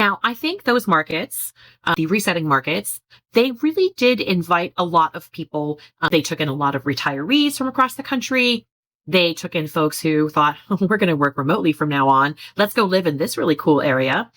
Now, I think those markets, the resetting markets, they really did invite a lot of people. They took in a lot of retirees from across the country. They took in folks who thought, oh, we're going to work remotely from now on. Let's go live in this really cool area.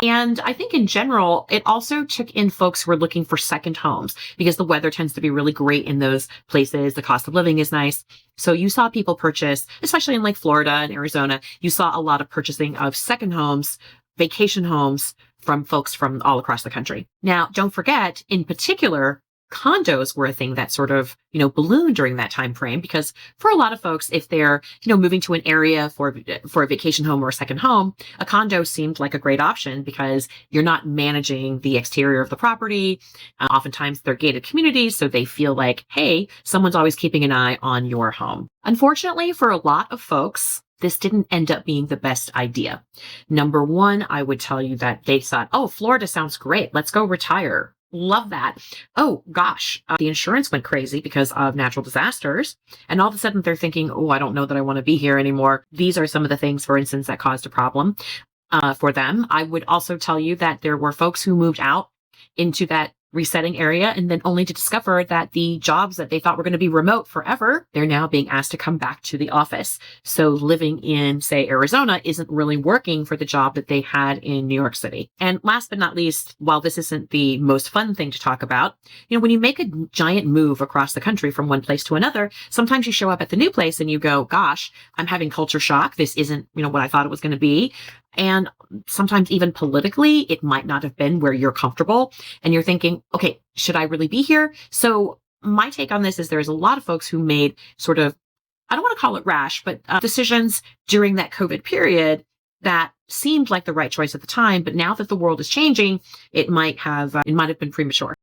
And I think in general, it also took in folks who were looking for second homes because the weather tends to be really great in those places. The cost of living is nice. So you saw people purchase, especially in like Florida and Arizona, you saw a lot of purchasing of second homes, vacation homes from folks from all across the country. Now, don't forget, in particular, condos were a thing that sort of, ballooned during that time frame because for a lot of folks, if they're, moving to an area for a vacation home or a second home, a condo seemed like a great option because you're not managing the exterior of the property. Oftentimes they're gated communities, so they feel like, hey, someone's always keeping an eye on your home. Unfortunately, for a lot of folks, this didn't end up being the best idea. Number one, I would tell you that they thought, oh, Florida sounds great. Let's go retire. Love that. Oh gosh, the insurance went crazy because of natural disasters. And all of a sudden they're thinking, oh, I don't know that I want to be here anymore. These are some of the things, for instance, that caused a problem for them. I would also tell you that there were folks who moved out into that resetting area and then only to discover that the jobs that they thought were going to be remote forever, they're now being asked to come back to the office. So living in, say, Arizona isn't really working for the job that they had in New York City. And last but not least, while this isn't the most fun thing to talk about, when you make a giant move across the country from one place to another, sometimes you show up at the new place and you go, gosh, I'm having culture shock. This isn't, what I thought it was going to be. And sometimes even politically, it might not have been where you're comfortable. And you're thinking, okay, should I really be here? So my take on this is there's a lot of folks who made sort of, I don't want to call it rash, but decisions during that COVID period that seemed like the right choice at the time. But now that the world is changing, it might have been premature.